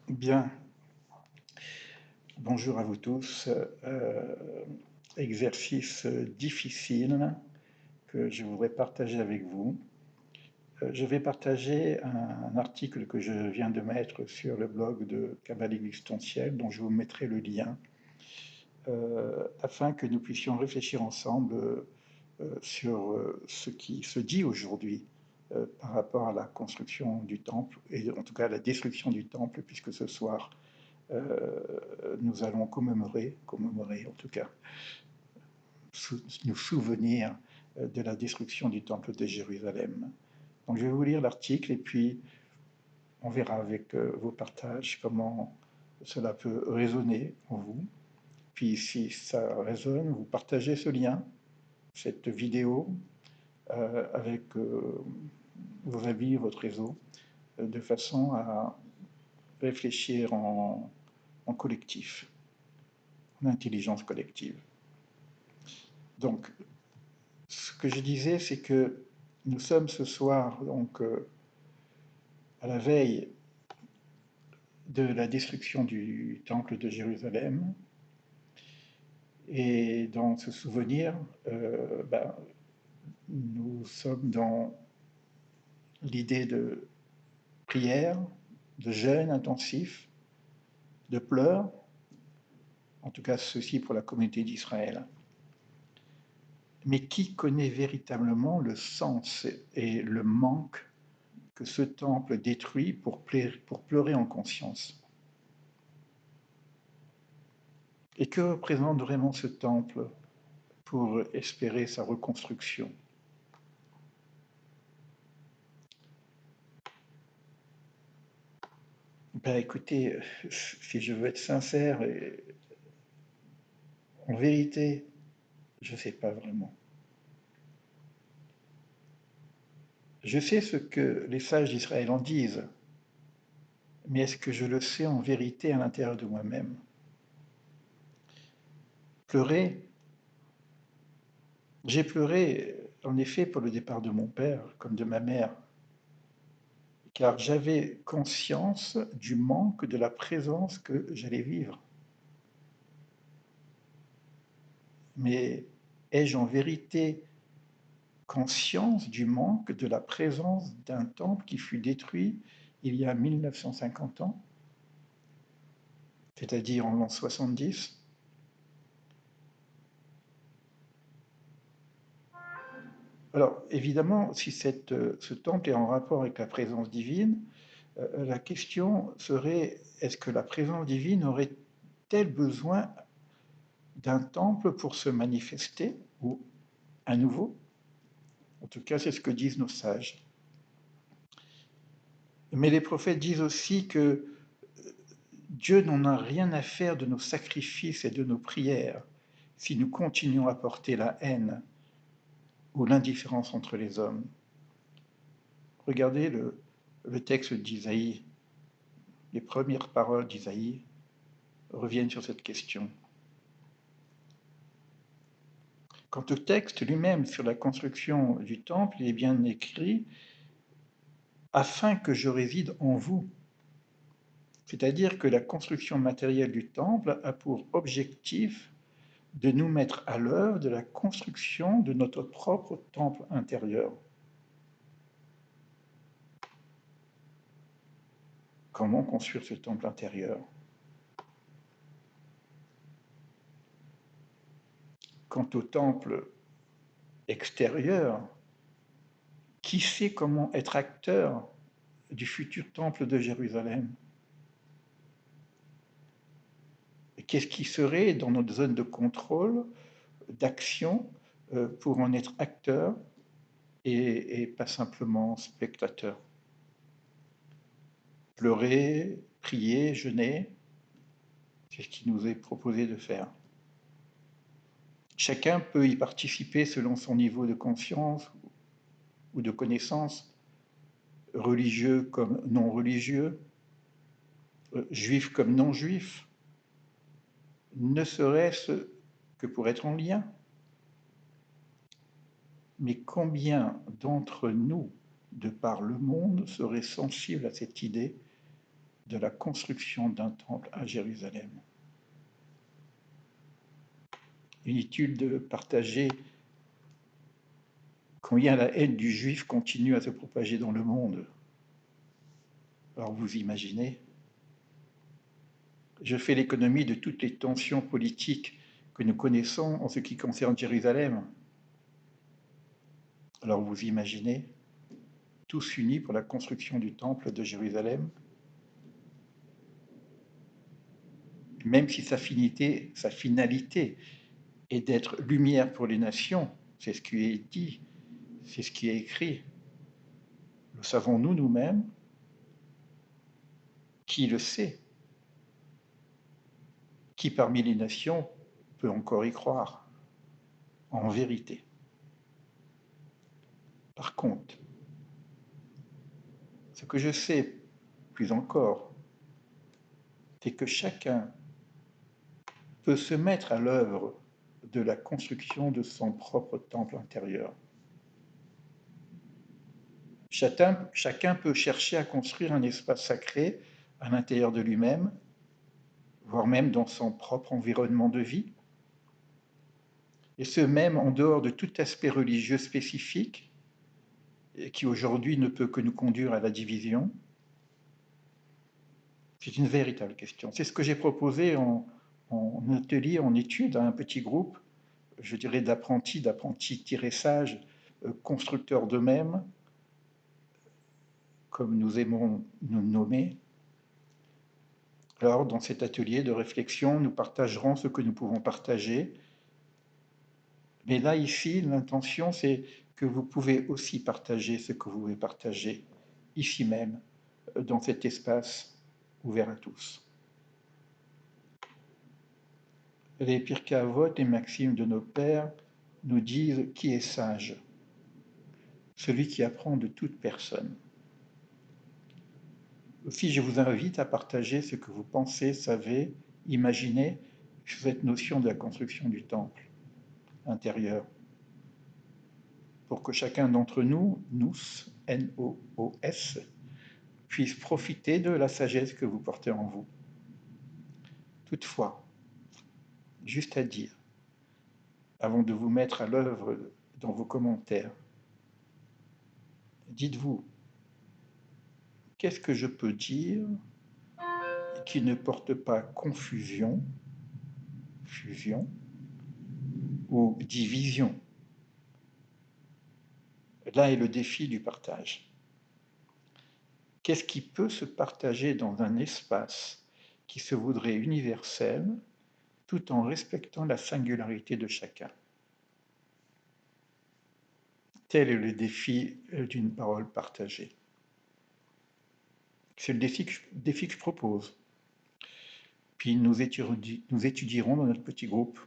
Bien, bonjour à vous tous. Exercice difficile que je voudrais partager avec vous. Je vais partager un article que je viens de mettre sur le blog de Kabbalique Existentielle, dont je vous mettrai le lien, afin que nous puissions réfléchir ensemble sur ce qui se dit aujourd'hui par rapport à la construction du temple, et en tout cas à la destruction du temple, puisque ce soir, nous allons commémorer en tout cas, nous souvenir de la destruction du temple de Jérusalem. Donc je vais vous lire l'article et puis on verra avec vos partages comment cela peut résonner en vous. Puis si ça résonne, vous partagez ce lien, cette vidéo, avec vos amis, votre réseau, de façon à réfléchir en collectif, en intelligence collective. Donc, ce que je disais, c'est que nous sommes ce soir donc à la veille de la destruction du temple de Jérusalem. Et dans ce souvenir, nous sommes dans l'idée de prière, de jeûne intensif, de pleurs, en tout cas ceci pour la communauté d'Israël. Mais qui connaît véritablement le sens et le manque que ce temple détruit pour pleurer en conscience? Et que représente vraiment ce temple pour espérer sa reconstruction? Ben écoutez, si je veux être sincère, et en vérité, je ne sais pas vraiment. Je sais ce que les sages d'Israël en disent, mais est-ce que je le sais en vérité à l'intérieur de moi-même? Pleurer, j'ai pleuré en effet pour le départ de mon père comme de ma mère, car j'avais conscience du manque de la présence que j'allais vivre. Mais ai-je en vérité conscience du manque de la présence d'un temple qui fut détruit il y a 1950 ans, c'est-à-dire en l'an 70? Alors, évidemment, si ce temple est en rapport avec la présence divine, la question serait, est-ce que la présence divine aurait-elle besoin d'un temple pour se manifester, ou à nouveau? En tout cas, c'est ce que disent nos sages. Mais les prophètes disent aussi que Dieu n'en a rien à faire de nos sacrifices et de nos prières si nous continuons à porter la haine ou l'indifférence entre les hommes. Regardez le texte d'Isaïe. Les premières paroles d'Isaïe reviennent sur cette question. Quant au texte lui-même sur la construction du temple, il est bien écrit « afin que je réside en vous ». C'est-à-dire que la construction matérielle du temple a pour objectif de nous mettre à l'œuvre de la construction de notre propre temple intérieur. Comment construire ce temple intérieur? Quant au temple extérieur, qui sait comment être acteur du futur temple de Jérusalem? Qu'est-ce qui serait dans notre zone de contrôle, d'action, pour en être acteur et pas simplement spectateur? Pleurer, prier, jeûner, c'est ce qui nous est proposé de faire. Chacun peut y participer selon son niveau de conscience ou de connaissance, religieux comme non religieux, juif comme non juif, ne serait-ce que pour être en lien. Mais combien d'entre nous, de par le monde, seraient sensibles à cette idée de la construction d'un temple à Jérusalem. Inutile de partager combien la haine du juif continue à se propager dans le monde. Alors vous imaginez, je fais l'économie de toutes les tensions politiques que nous connaissons en ce qui concerne Jérusalem. Alors vous imaginez, tous unis pour la construction du temple de Jérusalem, même si sa finalité est d'être lumière pour les nations, c'est ce qui est dit, c'est ce qui est écrit. Le savons-nous nous-mêmes? Qui le sait? Qui parmi les nations peut encore y croire? En vérité. Par contre, ce que je sais plus encore, c'est que chacun peut se mettre à l'œuvre de la construction de son propre temple intérieur. Chacun peut chercher à construire un espace sacré à l'intérieur de lui-même, voire même dans son propre environnement de vie, et ce même en dehors de tout aspect religieux spécifique, qui aujourd'hui ne peut que nous conduire à la division. C'est une véritable question. C'est ce que j'ai proposé en atelier, en étude, à un petit groupe, je dirais d'apprentis sages, constructeurs d'eux-mêmes, comme nous aimons nous nommer. Alors, dans cet atelier de réflexion, nous partagerons ce que nous pouvons partager. Mais là, ici, l'intention, c'est que vous pouvez aussi partager ce que vous voulez partager, ici même, dans cet espace ouvert à tous. Les Pirkei Avot et maximes de nos pères nous disent qui est sage, celui qui apprend de toute personne. Aussi, je vous invite à partager ce que vous pensez, savez, imaginez sur cette notion de la construction du temple intérieur, pour que chacun d'entre nous, N-O-O-S, puisse profiter de la sagesse que vous portez en vous. Toutefois, juste à dire, avant de vous mettre à l'œuvre dans vos commentaires, dites-vous, qu'est-ce que je peux dire qui ne porte pas confusion, fusion ou division? Là est le défi du partage. Qu'est-ce qui peut se partager dans un espace qui se voudrait universel, tout en respectant la singularité de chacun? Tel est le défi d'une parole partagée. C'est le défi que je propose. Puis nous étudierons dans notre petit groupe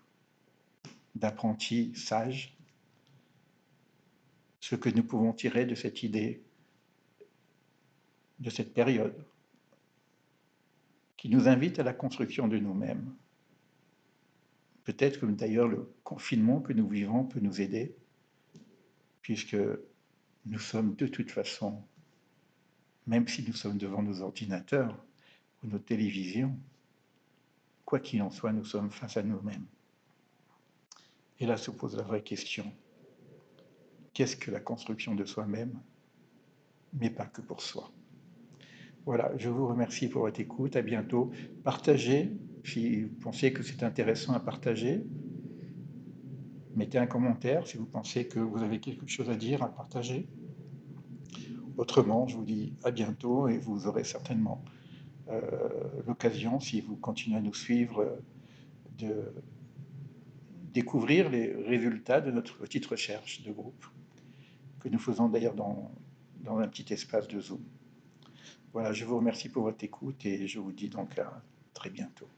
d'apprentis sages ce que nous pouvons tirer de cette idée, de cette période, qui nous invite à la construction de nous-mêmes. Peut-être que d'ailleurs le confinement que nous vivons peut nous aider, puisque nous sommes de toute façon, même si nous sommes devant nos ordinateurs ou nos télévisions, quoi qu'il en soit, nous sommes face à nous-mêmes. Et là se pose la vraie question. Qu'est-ce que la construction de soi-même, mais pas que pour soi? Voilà, je vous remercie pour votre écoute. À bientôt. Partagez si vous pensez que c'est intéressant à partager. Mettez un commentaire si vous pensez que vous avez quelque chose à dire, à partager. Autrement, je vous dis à bientôt et vous aurez certainement l'occasion, si vous continuez à nous suivre, de découvrir les résultats de notre petite recherche de groupe, que nous faisons d'ailleurs dans un petit espace de Zoom. Voilà, je vous remercie pour votre écoute et je vous dis donc à très bientôt.